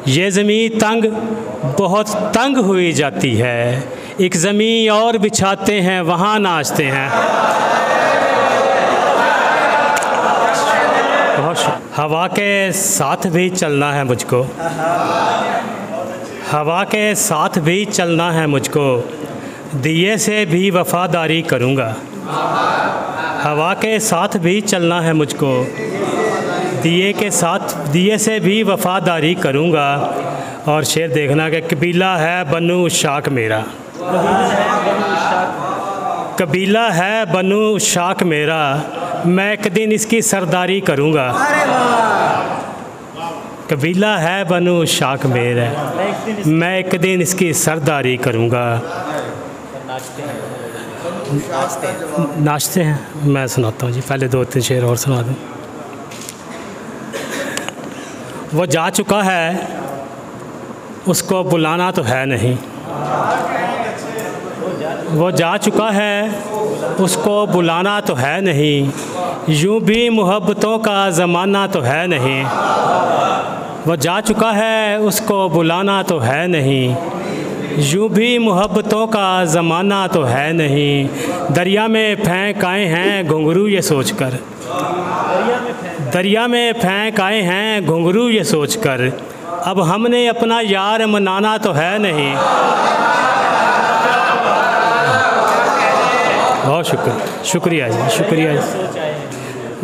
ये ज़मीं तंग बहुत तंग हुई जाती है, एक ज़मीं और बिछाते हैं वहाँ नाचते हैं। हवा के साथ भी चलना है मुझको, हवा के साथ भी चलना है मुझको, दिए से भी वफ़ादारी करूँगा। हवा के साथ भी चलना है मुझको, दिए से भी वफ़ादारी करूँगा। और शेर देखना कि कबीला है बनु शाक मेरा, कबीला है बनु शाक मेरा, मैं एक दिन इसकी सरदारी करूँगा। कबीला है बनु शाक मेरा, मैं एक दिन इसकी सरदारी करूँगा। नाचते हैं, मैं सुनाता हूँ जी, पहले 2-3 शेर और सुना दूँ। वो जा चुका है उसको बुलाना तो है नहीं, वो जा चुका है उसको बुलाना तो है नहीं, यूँ भी मोहब्बतों का ज़माना तो है नहीं। वो जा चुका है उसको बुलाना तो है नहीं, यूँ भी मोहब्बतों का ज़माना तो है नहीं। दरिया में फेंक आए हैं घुंघरू ये सोचकर, दरिया में फेंक आए हैं घुंघरू ये सोचकर, अब हमने अपना यार मनाना तो है नहीं। बहुत शुक्रिया जी, शुक्रिया जी।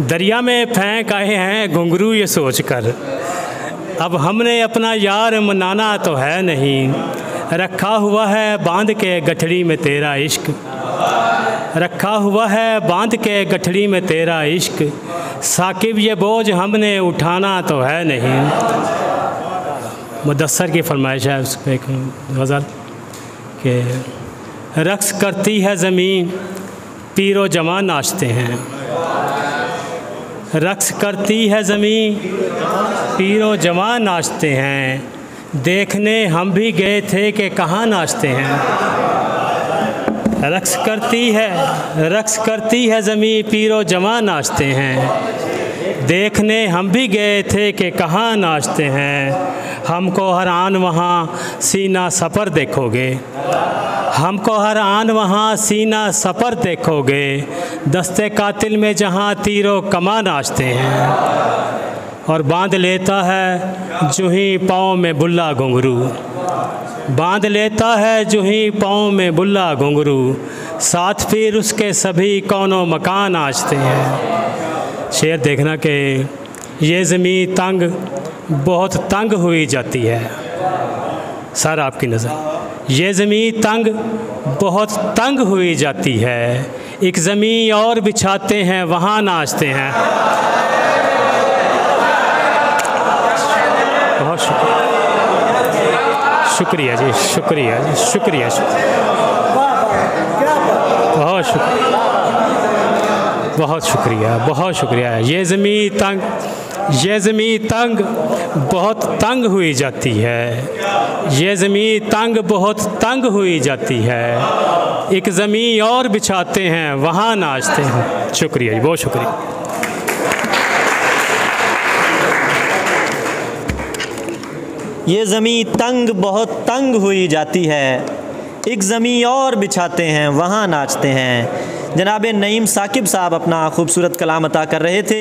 दरिया में फेंक आए हैं घुंघरू ये सोचकर, अब हमने अपना यार मनाना तो है नहीं। रखा हुआ है बांध के गठड़ी में तेरा इश्क, रखा हुआ है बांध के गठड़ी में तेरा इश्क, साकिब ये बोझ हमने उठाना तो है नहीं। मुदस्सर की फरमाइश है उस पर एक गज़ल के रक्स करती है ज़मीं पीरो जवान नाचते हैं, रक्स करती है ज़मीं पीरो जवान नाचते हैं, देखने हम भी गए थे कि कहाँ नाचते हैं। रक्स करती है ज़मीं पीरो जवान नाचते हैं, देखने हम भी गए थे कि कहाँ नाचते हैं। हमको हर आन वहाँ सीना सफ़र देखोगे, हमको हर आन वहाँ सीना सफ़र देखोगे, दस्ते कातिल में जहाँ तीरो कमा नाचते हैं। और बांध लेता है जो ही पाँव में बुल्ला घुंघरू, बांध लेता है जो ही पाँव में बुल्ला घुंघरू, साथ फिर उसके सभी कौनों मकान नाचते हैं। शेर देखना कि ये ज़मीं तंग बहुत तंग हुई जाती है। सर आपकी नज़र, ये ज़मीं तंग बहुत तंग हुई जाती है, एक ज़मीं और बिछाते हैं वहाँ नाचते हैं। बहुत शुक्रिया जी, शुक्रिया जी, शुक्रिया, बहुत शुक्रिया, बहुत शुक्रिया, बहुत शुक्रिया। ये ज़मीं तंग बहुत तंग हुई जाती है, ये ज़मीं तंग बहुत तंग हुई जाती है, एक ज़मीं और बिछाते हैं वहाँ नाचते हैं। शुक्रिया जी, बहुत शुक्रिया। ये ज़मीं तंग बहुत तंग हुई जाती है, एक ज़मीं और बिछाते हैं वहाँ नाचते हैं। जनाब नईम साकिब साहब अपना खूबसूरत कलाम अता कर रहे थे।